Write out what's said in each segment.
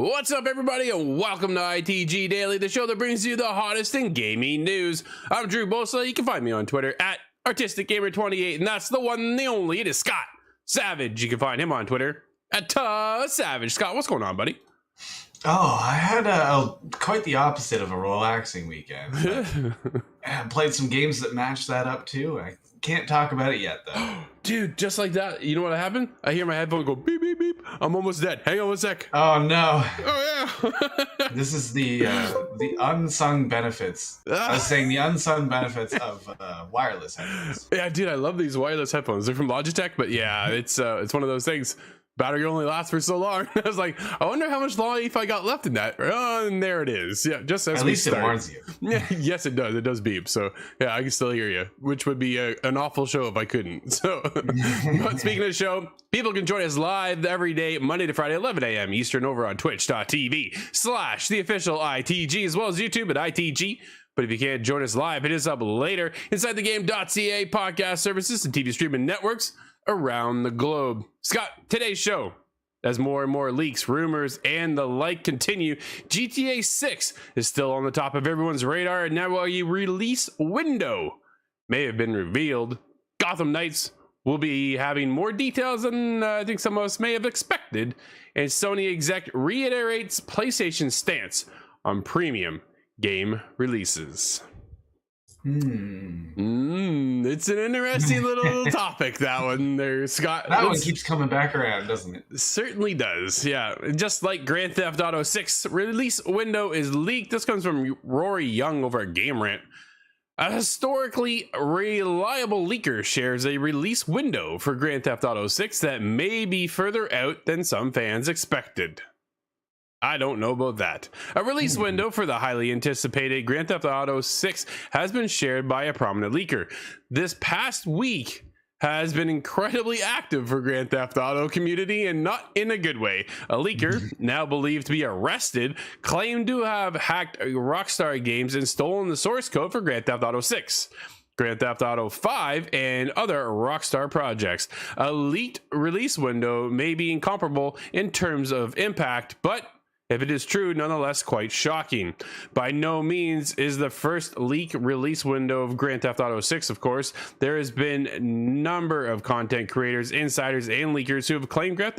What's up, everybody, and welcome to ITG Daily, the show that brings you the hottest in gaming news. I'm Drew Bosa. You can find me on Twitter at ArtisticGamer28, and that's the one and the only. It is Scott Savage. You can find him on Twitter at Savage. Scott, what's going on, buddy? Oh, I had quite the opposite of a relaxing weekend. I played some games that matched that up too. I can't talk about it yet, though. Dude, just like that, you know what happened? I hear my headphone go beep, beep, beep. I'm almost dead. Hang on one sec. Oh, no. Oh, yeah. This is the unsung benefits. I was saying the unsung benefits of wireless headphones. Yeah, dude, I love these wireless headphones. They're from Logitech, but yeah, it's one of those things. Battery only lasts for so long. I was like, I wonder how much life I got left in that. Oh, and there it is. Yeah, just as at least it warns you. Yeah, yes, it does. It does beep. So yeah, I can still hear you, which would be an awful show if I couldn't. So, but speaking of the show, people can join us live every day, Monday to Friday, 11 a.m. Eastern, over on twitch.tv/the official ITG, as well as YouTube at ITG. But if you can't join us live, hit us up later inside the game.ca podcast services and TV streaming networks around the globe. Scott, today's show, as more and more leaks, rumors, and the like continue, GTA 6 is still on the top of everyone's radar, and now a release window may have been revealed. Gotham Knights will be having more details than I think some of us may have expected, and Sony exec reiterates PlayStation's stance on premium game releases. It's an interesting little topic, that one there, Scott. That one keeps coming back around, doesn't it? Certainly does, yeah. Just like Grand Theft Auto 6 release window is leaked. This comes from Rory Young over at Game Rant. A historically reliable leaker shares a release window for Grand Theft Auto 6 that may be further out than some fans expected. I don't know about that. A release window for the highly anticipated Grand Theft Auto 6 has been shared by a prominent leaker. This past week has been incredibly active for Grand Theft Auto community, and not in a good way. A leaker, now believed to be arrested, claimed to have hacked Rockstar Games and stolen the source code for Grand Theft Auto 6. Grand Theft Auto 5, and other Rockstar projects. A leaked release window may be incomparable in terms of impact, but if it is true, nonetheless quite shocking. By no means is the first leak release window of Grand Theft Auto 6, of course. There has been a number of content creators, insiders, and leakers who have claimed Grand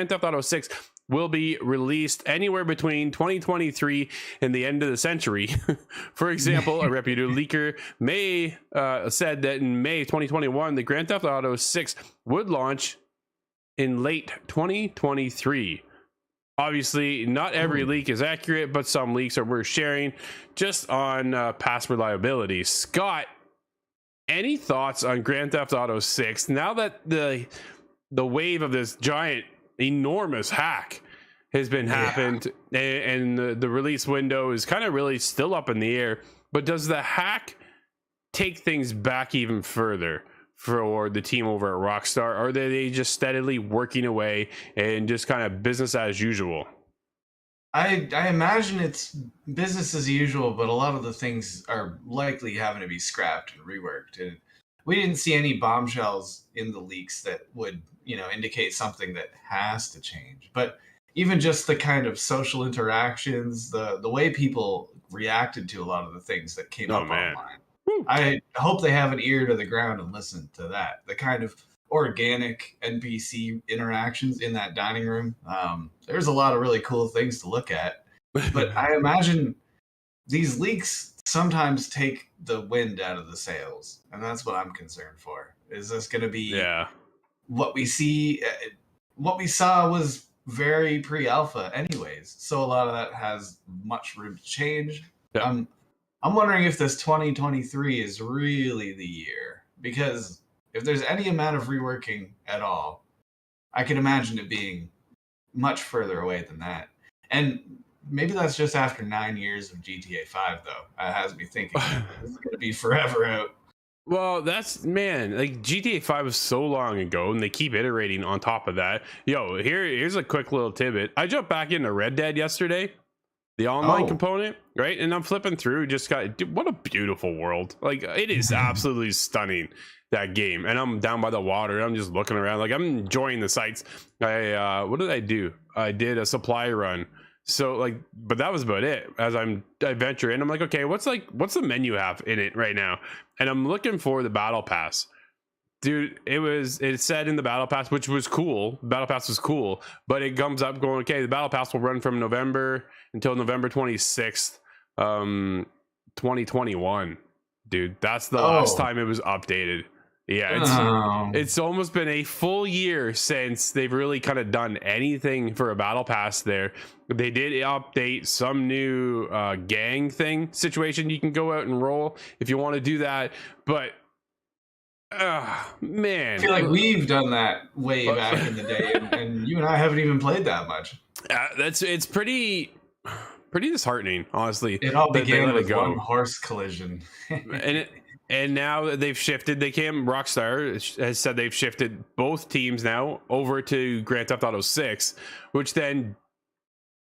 Theft Auto 6 will be released anywhere between 2023 and the end of the century. For example, a reputable leaker said that in May 2021, the Grand Theft Auto 6 would launch in late 2023. Obviously, not every leak is accurate, but some leaks are worth sharing just on past reliability. Scott, any thoughts on Grand Theft Auto 6 now that the wave of this giant, enormous hack has been happened, and the release window is kind of really still up in the air? But does the hack take things back even further for the team over at Rockstar? Or are they just steadily working away and just kind of business as usual? I imagine it's business as usual, but a lot of the things are likely having to be scrapped and reworked. And we didn't see any bombshells in the leaks that would, indicate something that has to change. But even just the kind of social interactions, the way people reacted to a lot of the things that came up online. I hope they have an ear to the ground and listen to that. The kind of organic NPC interactions in that dining room. There's a lot of really cool things to look at. But I imagine these leaks sometimes take the wind out of the sails. And that's what I'm concerned for. Is this going to be what we see? What we saw was very pre-alpha anyways. So a lot of that has much room to change. Yeah. I'm wondering if this 2023 is really the year, because if there's any amount of reworking at all, I can imagine it being much further away than that. And maybe that's just after 9 years of GTA 5, though. It has me thinking this is going to be forever out. Well, like GTA 5 was so long ago, and they keep iterating on top of that. Here's a quick little tidbit. I jumped back into Red Dead yesterday. The online component, right? And I'm flipping through, what a beautiful world. Like, it is absolutely stunning, that game. And I'm down by the water, I'm just looking around, like I'm enjoying the sights. What did I do? I did a supply run So like, but that was about it. As I venture in, I'm like, okay, what's the menu have in it right now? And I'm looking for the battle pass. Dude, it said in the battle pass, which was cool. Battle pass was cool, but it comes up going, okay, the battle pass will run from November until November 26th, 2021. Dude, that's the last time it was updated. Yeah, it's almost been a full year since they've really kind of done anything for a battle pass there. They did update some new gang thing situation. You can go out and roll if you want to do that, but man, I feel like we've done that way back in the day, and you and I haven't even played that much. It's pretty disheartening, honestly. It all began with one horse collision. And now they've shifted. Rockstar has said they've shifted both teams now over to Grand Theft Auto 6, which then,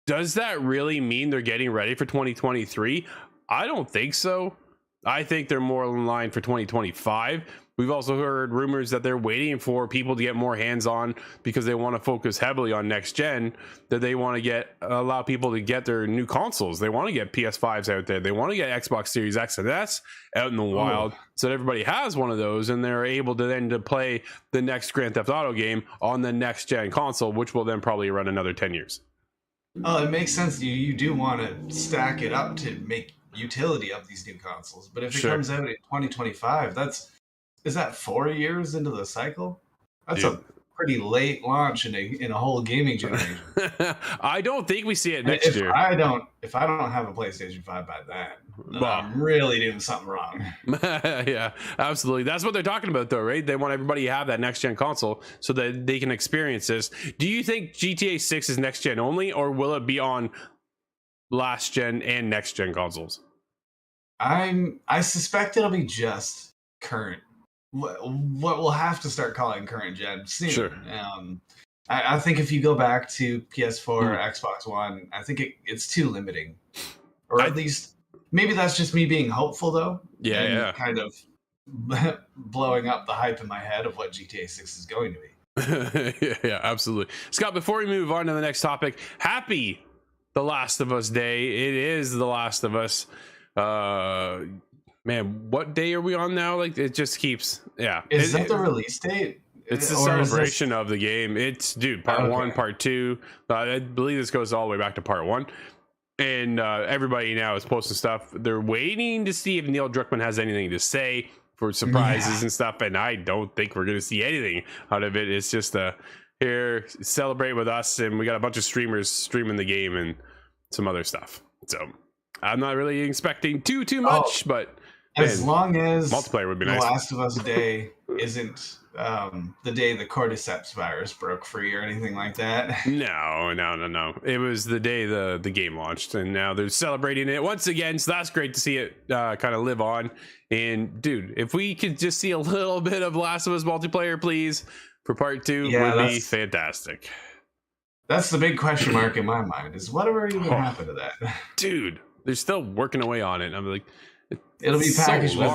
does that really mean they're getting ready for 2023? I don't think so. I think they're more in line for 2025. We've also heard rumors that they're waiting for people to get more hands-on because they want to focus heavily on next gen, that they want to allow people to get their new consoles. They want to get PS5s out there. They want to get Xbox Series X and S out in the wild so that everybody has one of those and they're able to then to play the next Grand Theft Auto game on the next gen console, which will then probably run another 10 years. Oh, it makes sense. You do want to stack it up to make utility of these new consoles. But if it comes out in 2025, is that 4 years into the cycle? That's a pretty late launch in a whole gaming generation. I don't think we see it next year. If I don't have a PlayStation 5 by then I'm really doing something wrong. Yeah, absolutely. That's what they're talking about, though, right? They want everybody to have that next gen console so that they can experience this. Do you think GTA 6 is next gen only, or will it be on last gen and next gen consoles? I suspect it'll be just current. What we'll have to start calling current gen soon. Sure. I think if you go back to PS4, Xbox One, I think it's too limiting. Or at least, maybe that's just me being hopeful, though. Yeah. Kind of blowing up the hype in my head of what GTA 6 is going to be. Yeah, absolutely. Scott, before we move on to the next topic, happy The Last of Us Day. It is The Last of Us. Man, what day are we on now? Like, it just keeps, Is that the release date? It's the celebration of the game. It's, dude, part 1, part 2. I believe this goes all the way back to part 1. And everybody now is posting stuff. They're waiting to see if Neil Druckmann has anything to say for surprises and stuff. And I don't think we're going to see anything out of it. It's just here, celebrate with us. And we got a bunch of streamers streaming the game and some other stuff. So I'm not really expecting too much, but as long as multiplayer would be nice. The Last of Us Day isn't the day the cordyceps virus broke free or anything like that. No. It was the day the game launched, and now they're celebrating it once again. So that's great to see it kind of live on. And dude, if we could just see a little bit of Last of Us multiplayer, please, for part 2, would be fantastic. That's the big question mark in my mind: is whatever even happened to that, dude? They're still working away on it. I'm like, it'll be packaged with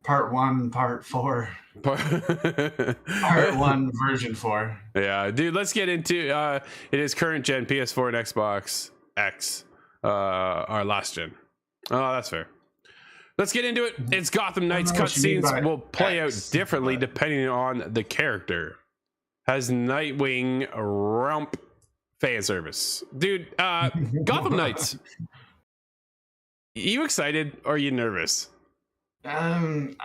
part 1, part 4, part 1 version 4. Yeah, dude. Let's get into it. Is current gen PS4 and Xbox X our last gen? Oh, that's fair. Let's get into it. It's Gotham Knights. Cutscenes will play out differently depending on the character. Has Nightwing Rump fan service, dude? Gotham Knights. You excited or are you nervous? I'm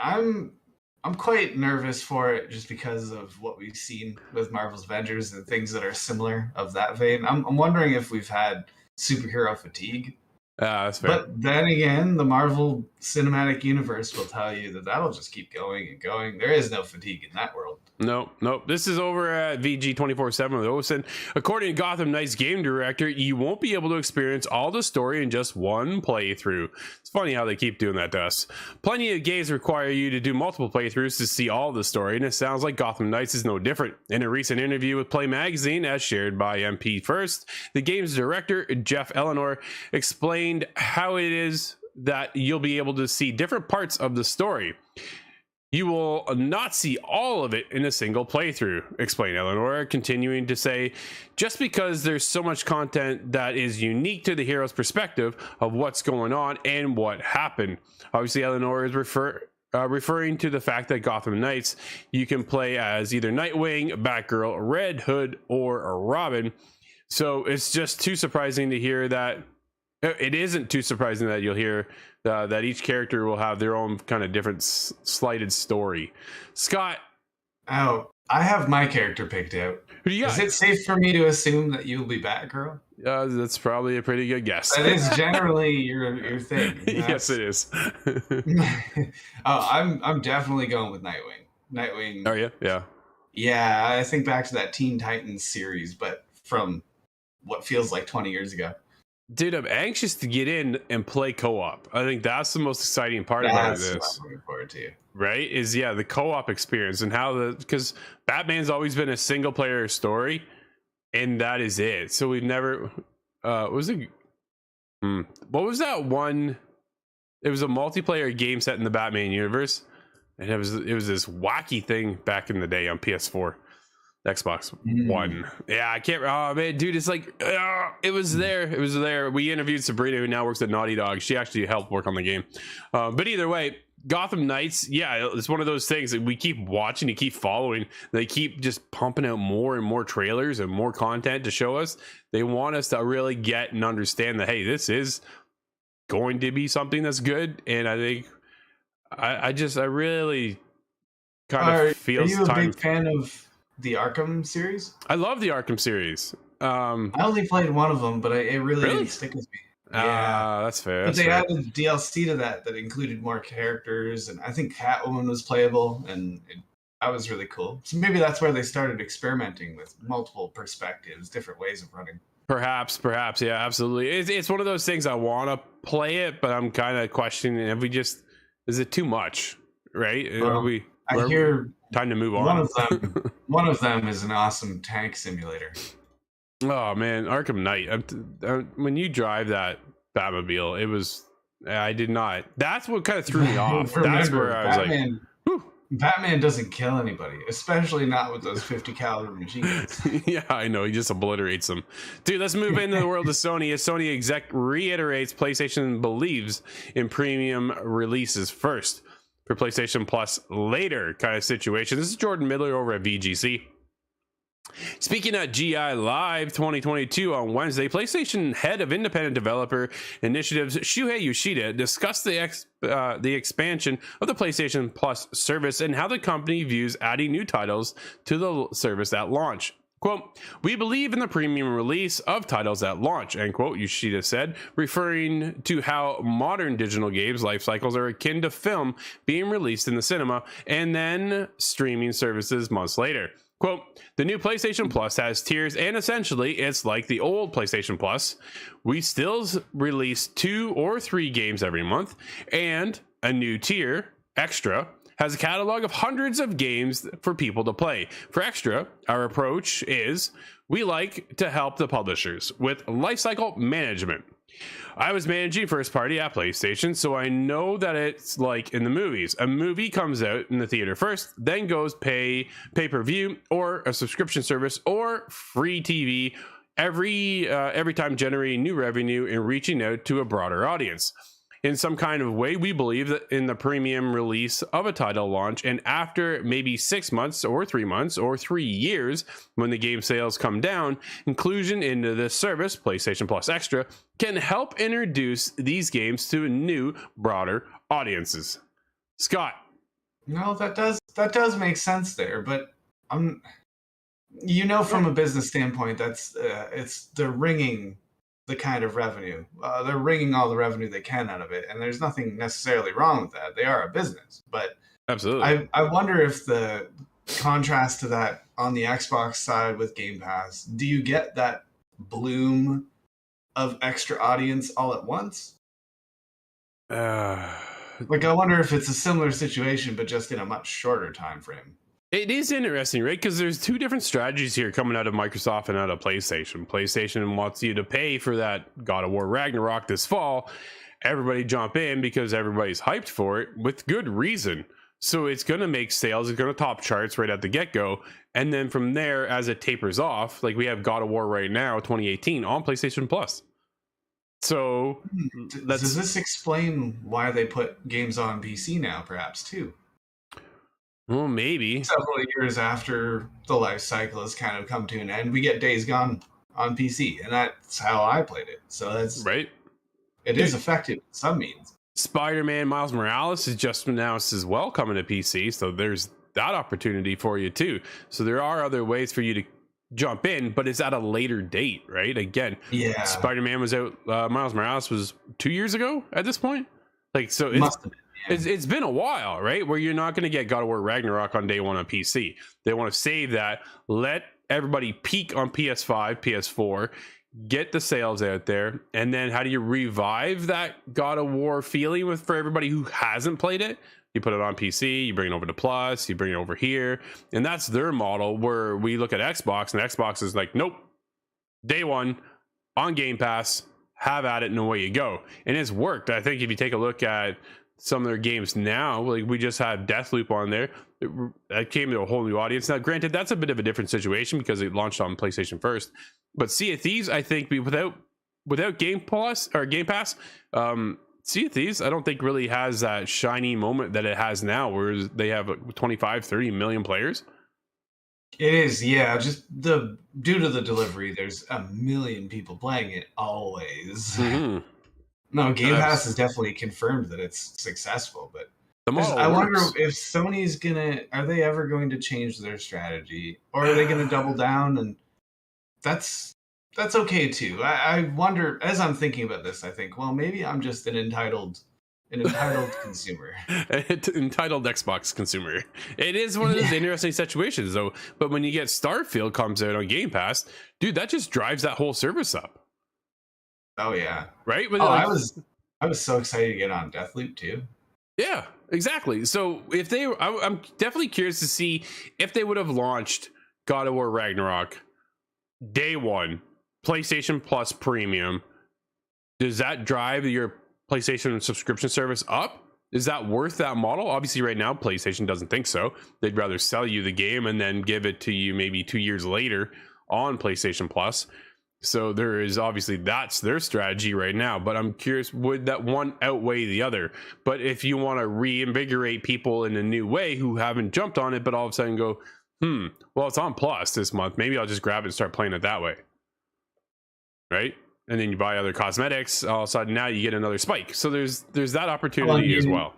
quite nervous for it just because of what we've seen with Marvel's Avengers and things that are similar of that vein. I'm wondering if we've had superhero fatigue. That's fair. But then again, the Marvel Cinematic Universe will tell you that that'll just keep going and going. There is no fatigue in that world. Nope. This is over at VG 24/7 with Osen. According to Gotham Knights game director, you won't be able to experience all the story in just one playthrough. It's funny how they keep doing that to us. Plenty of games require you to do multiple playthroughs to see all the story, and it sounds like Gotham Knights is no different. In a recent interview with Play Magazine, as shared by MP First, the game's director, Jeff Eleanor, explained how it is that you'll be able to see different parts of the story. You will not see all of it in a single playthrough, explained Eleanor, continuing to say, just because there's so much content that is unique to the hero's perspective of what's going on and what happened. Obviously, Eleanor is referring to the fact that Gotham Knights, you can play as either Nightwing, Batgirl, Red Hood, or Robin. So it's just too surprising to hear that. It isn't too surprising that you'll hear that each character will have their own kind of different slighted story. Scott. Oh, I have my character picked out. Who do you got? Is it safe for me to assume that you'll be Batgirl? That's probably a pretty good guess. That is generally your thing. Yes, it is. I'm definitely going with Nightwing. Nightwing. Oh, yeah? Yeah. Yeah, I think back to that Teen Titans series, but from what feels like 20 years ago. Dude, I'm anxious to get in and play co-op. I think that's the most exciting part about this. What I'm looking forward to. Right? Is the co-op experience and how because Batman's always been a single player story, and that is it. So we've never what was that one? It was a multiplayer game set in the Batman universe, and it was this wacky thing back in the day on PS4. Xbox One. Yeah, I can't. Oh man, dude, it's like it was there. We interviewed Sabrina, who now works at Naughty Dog. She actually helped work on the game. But either way, Gotham Knights, yeah, it's one of those things that we keep watching, you keep following. They keep just pumping out more and more trailers and more content to show us. They want us to really get and understand that, hey, this is going to be something that's good. And I think I really kind of feel. Are you a big fan of the Arkham series? I love the Arkham series. I only played one of them, but it really didn't stick with me. Yeah, that's fair. But they added DLC to that included more characters, and I think Catwoman was playable, and that was really cool. So maybe that's where they started experimenting with multiple perspectives, different ways of running. Perhaps, yeah, absolutely. It's one of those things I want to play it, but I'm kind of questioning if is it too much, right? I hear time to move on. One of them is an awesome tank simulator. Oh man, Arkham Knight. When you drive that Batmobile, I did not. That's what kind of threw me off. That's where I was like, whew. Batman doesn't kill anybody, especially not with those 50 caliber machine guns. Yeah, I know. He just obliterates them. Dude, let's move into the world of Sony. As Sony exec reiterates, PlayStation believes in premium releases first, for PlayStation Plus later kind of situation. This is Jordan Miller over at VGC. Speaking at GI Live 2022 on Wednesday, PlayStation head of independent developer initiatives Shuhei Yoshida discussed the expansion of the PlayStation Plus service and how the company views adding new titles to the service at launch. Quote, "We believe in the premium release of titles at launch," end quote, Yoshida said, referring to how modern digital games life cycles are akin to film being released in the cinema and then streaming services months later. Quote, "The new PlayStation Plus has tiers, and essentially it's like the old PlayStation Plus. We still release 2 or 3 games every month, and a new tier, Extra, has a catalog of hundreds of games for people to play. For Extra, our approach is we like to help the publishers with lifecycle management. I was managing first party at PlayStation, so I know that it's like in the movies. A movie comes out in the theater first, then goes pay-per-view or a subscription service or free TV every time, generating new revenue and reaching out to a broader audience. In some kind of way, we believe that in the premium release of a title launch and after maybe 6 months or 3 months or 3 years, when the game sales come down, inclusion into this service, PlayStation Plus Extra, can help introduce these games to new, broader audiences." Scott. No, that does make sense there, but from a business standpoint, that's they're wringing the kind of revenue. They're wringing all the revenue they can out of it, and there's nothing necessarily wrong with that. They are a business, but absolutely, I wonder if the contrast to that on the Xbox side with Game Pass, do you get that bloom of extra audience all at once? I wonder if it's a similar situation, but just in a much shorter time frame. It is interesting, right? Because there's 2 different strategies here coming out of Microsoft and out of PlayStation. PlayStation wants you to pay for that God of War Ragnarok this fall. Everybody jump in because everybody's hyped for it with good reason. So it's going to make sales. It's going to top charts right at the get-go. And then from there, as it tapers off, like we have God of War right now, 2018 on PlayStation Plus. So Does this explain why they put games on PC now, perhaps, too? Well, maybe. Several years after the life cycle has kind of come to an end, we get Days Gone on PC, and that's how I played it. So that's Right. It is effective in some means. Spider-Man Miles Morales is just announced as well coming to PC. So there's that opportunity for you too. So there are other ways for you to jump in, but it's at a later date, right? Again, Yeah. Spider-Man was out, Miles Morales was 2 years ago at this point. Like, so Must have been, yeah. it's been a while, right? Where you're not going to get God of War Ragnarok on day one on PC. They want to save that, let everybody peak on PS5, PS4, get the sales out there, and then how do you revive that God of War feeling for everybody who hasn't played it? You put it on PC, you bring it over to Plus, you bring it over here, and that's their model. Where we look at Xbox, and Xbox is like, nope, day one on Game Pass, have at it, and away you go. And it's worked. I think if you take a look at some of their games now, like we just had Deathloop on there, that came to a whole new audience. Now, granted, that's a bit of a different situation because it launched on PlayStation first. But Sea of Thieves, I think, without Game Plus or Game Pass, Sea of Thieves, I don't think really has that shiny moment that it has now, where they have 25, 30 million players. It is, yeah. Just due to the delivery, there's a million people playing it always. Mm-hmm. No, Game Pass has definitely confirmed that it's successful, but I wonder if Sony's are they ever going to change their strategy, or are they going to double down? And that's okay too. I wonder, as I'm thinking about this, I think, well, maybe I'm just an entitled consumer. Entitled Xbox consumer. It is one of those interesting situations, though. But when you get Starfield comes out on Game Pass, dude, that just drives that whole service up. Oh yeah, right. But I was so excited to get on Deathloop too. Yeah, exactly. So if I'm definitely curious to see if they would have launched God of War Ragnarok day one, PlayStation Plus Premium. Does that drive your PlayStation subscription service up? Is that worth that model? Obviously, right now, PlayStation doesn't think so. They'd rather sell you the game and then give it to you maybe 2 years later on PlayStation Plus. So there is obviously that's their strategy right now. But I'm curious, would that one outweigh the other? But if you want to reinvigorate people in a new way who haven't jumped on it, but all of a sudden go, well, it's on Plus this month, maybe I'll just grab it and start playing it that way. Right? And then you buy other cosmetics, all of a sudden now you get another spike. So there's that opportunity as well.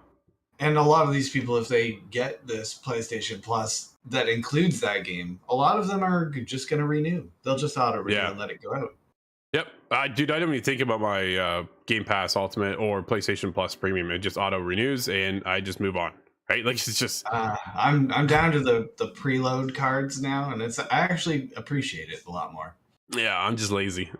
And a lot of these people, if they get this PlayStation Plus that includes that game, a lot of them are just going to renew. They'll just auto-renew and let it go out. Yep. Dude, I don't even think about my Game Pass Ultimate or PlayStation Plus Premium. It just auto-renews and I just move on. Right? Like, it's just... I'm down to the preload cards now, and I actually appreciate it a lot more. Yeah, I'm just lazy.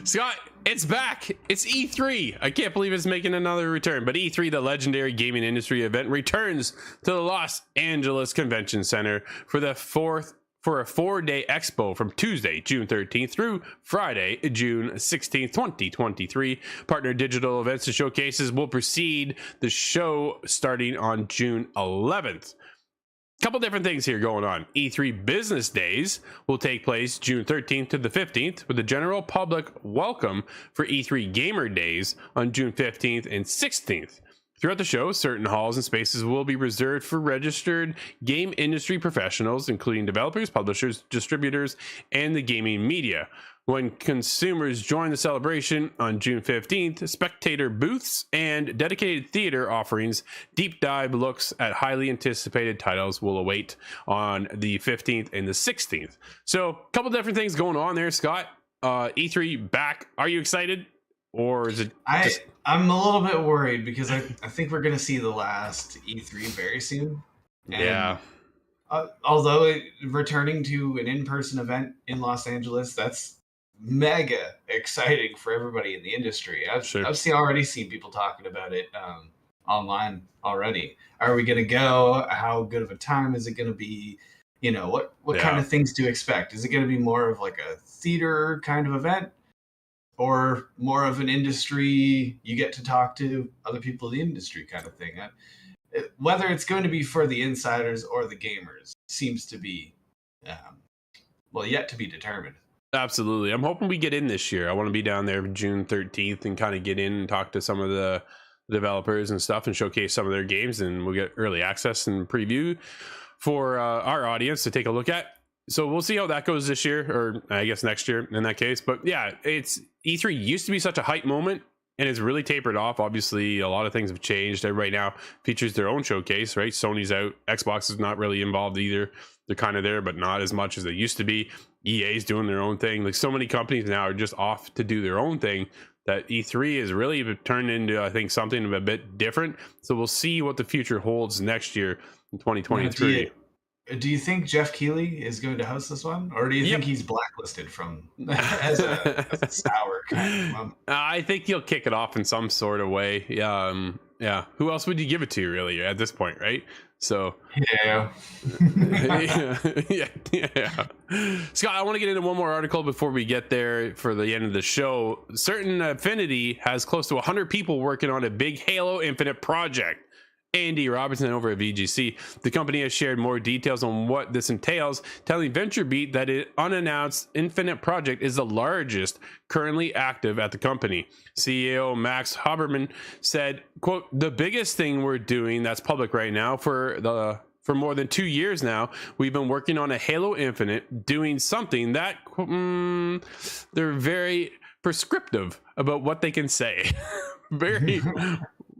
Scott, it's back. It's E3. I can't believe it's making another return. But E3, the legendary gaming industry event, returns to the Los Angeles Convention Center for a 4-day expo from Tuesday, June 13th through Friday, June 16th, 2023. Partner digital events and showcases will precede the show starting on June 11th. Couple different things here going on. E3 Business Days will take place June 13th to the 15th, with the general public welcome for E3 Gamer Days on June 15th and 16th. Throughout the show, certain halls and spaces will be reserved for registered game industry professionals, including developers, publishers, distributors, and the gaming media. When consumers join the celebration on June 15th, spectator booths and dedicated theater offerings, deep dive looks at highly anticipated titles will await on the 15th and the 16th. So, a couple different things going on there, Scott. E3 back. Are you excited? Or is it I'm a little bit worried because I think we're going to see the last E3 very soon. And yeah. Although returning to an in-person event in Los Angeles, that's mega exciting for everybody in the industry. I've already seen people talking about it online already. Are we going to go? How good of a time is it going to be? You know, what kind of things to expect? Is it going to be more of like a theater kind of event? or more of an industry, you get to talk to other people in the industry kind of thing. Whether it's going to be for the insiders or the gamers seems to be, yet to be determined. Absolutely. I'm hoping we get in this year. I want to be down there June 13th and kind of get in and talk to some of the developers and stuff and showcase some of their games, and we'll get early access and preview for our audience to take a look at. So we'll see how that goes this year, or I guess next year in that case. But yeah, it's E3 used to be such a hype moment, and it's really tapered off. Obviously, a lot of things have changed. Everybody now features their own showcase, right? Sony's out. Xbox is not really involved either. They're kind of there, but not as much as they used to be. EA's doing their own thing. Like, so many companies now are just off to do their own thing, that E3 is really turned into, I think, something a bit different. So we'll see what the future holds next year in 2023. Do you think Jeff Keighley is going to host this one, or do you think he's blacklisted from as a sour kind of I think he'll kick it off in some sort of way. Yeah. Who else would you give it to, really, at this point, right? So yeah. yeah. Scott, I want to get into one more article before we get there for the end of the show. Certain Affinity has close to 100 people working on a big Halo Infinite project. Andy Robertson over at VGC. The company has shared more details on what this entails, telling VentureBeat that an unannounced Infinite project is the largest currently active at the company. CEO Max Haberman said, quote, "The biggest thing we're doing that's public right now for more than 2 years now, we've been working on a Halo Infinite, doing something that they're very prescriptive about what they can say."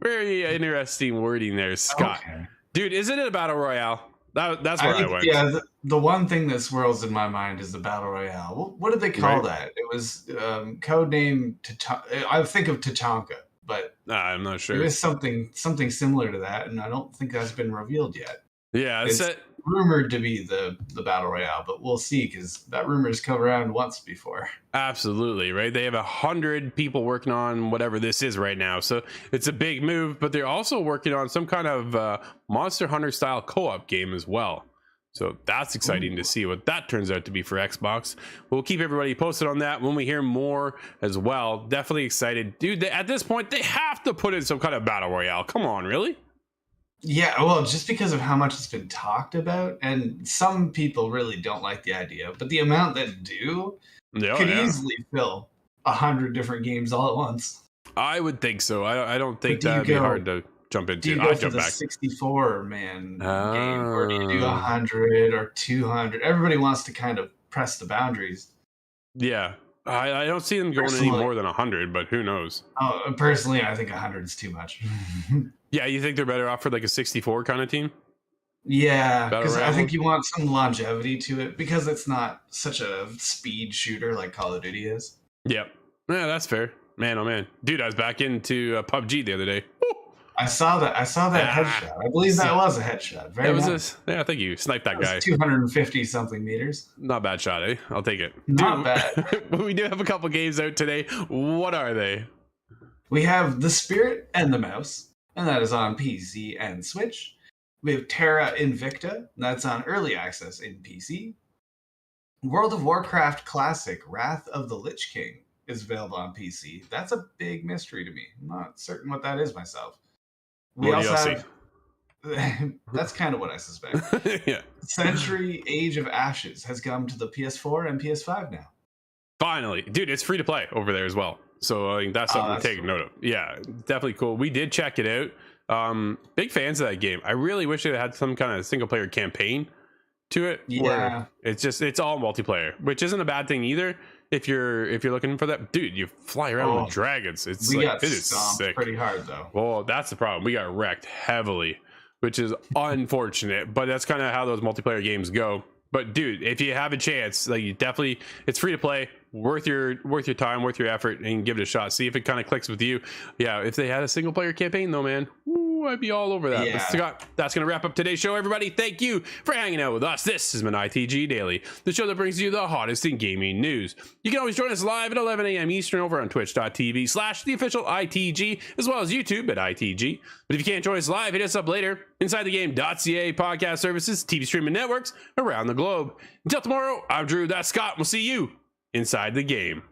Very interesting wording there, Scott. Okay. Dude, isn't it a battle royale? That's where I went. Yeah, the one thing that swirls in my mind is the battle royale. What did they call that? It was codename I think of Tatanka, but I'm not sure. It was something similar to that, and I don't think that's been revealed yet. Yeah, it's rumored to be the battle royale, but we'll see, because that rumor's come around once before. Absolutely, right? They have 100 people working on whatever this is right now, so it's a big move. But they're also working on some kind of Monster Hunter style co-op game as well. So that's exciting to see what that turns out to be for Xbox. We'll keep everybody posted on that when we hear more as well. Definitely excited, dude. At this point, they have to put in some kind of battle royale. Come on, really? Yeah, well, just because of how much it's been talked about, and some people really don't like the idea, but the amount that do could easily fill 100 different games all at once. I would think so. I don't think that'd be hard to jump into. Do you go for the 64-man game, or do you do 100 or 200? Everybody wants to kind of press the boundaries. Yeah. I don't see them going any more than 100, but who knows? Personally, I think 100 is too much. Yeah, you think they're better off for like a 64 kind of team? Yeah, because I think you want some longevity to it, because it's not such a speed shooter like Call of Duty is. Yep. Yeah, that's fair. Man, oh man. Dude, I was back into PUBG the other day. Woo! I saw that headshot. I believe that was a headshot. Very nice. I think you sniped that guy. 250 something meters. Not bad shot, eh? I'll take it. Not bad. We do have a couple games out today. What are they? We have The Spirit and the Mouse, and that is on PC and Switch. We have Terra Invicta, and that's on early access in PC. World of Warcraft Classic, Wrath of the Lich King is available on PC. That's a big mystery to me. I'm not certain what that is myself. We also have... That's kind of what I suspect. Yeah. Century Age of Ashes has come to the PS4 and PS5 now. Finally. Dude, it's free to play over there as well. So I think that's something to take note of. Yeah, definitely cool. We did check it out. Big fans of that game. I really wish it had some kind of single player campaign to it. Yeah. It's all multiplayer, which isn't a bad thing either. If you're looking for that, dude, you fly around with dragons. It's we like, got it is sick. Pretty hard though. Well, that's the problem. We got wrecked heavily, which is unfortunate, but that's kind of how those multiplayer games go. But dude, if you have a chance, like, you definitely, it's free to play, worth your time, worth your effort, and give it a shot. See if it kind of clicks with you. Yeah, if they had a single player campaign though, man, I'd be all over that. Yeah. But Scott, that's going to wrap up today's show, everybody. Thank you for hanging out with us. This has been ITG Daily, the show that brings you the hottest in gaming news. You can always join us live at 11 a.m. Eastern over on twitch.tv/theofficial ITG, as well as YouTube at ITG. But if you can't join us live, hit us up later. InsideTheGame.ca podcast services, TV streaming networks around the globe. Until tomorrow, I'm Drew. That's Scott. We'll see you inside the game.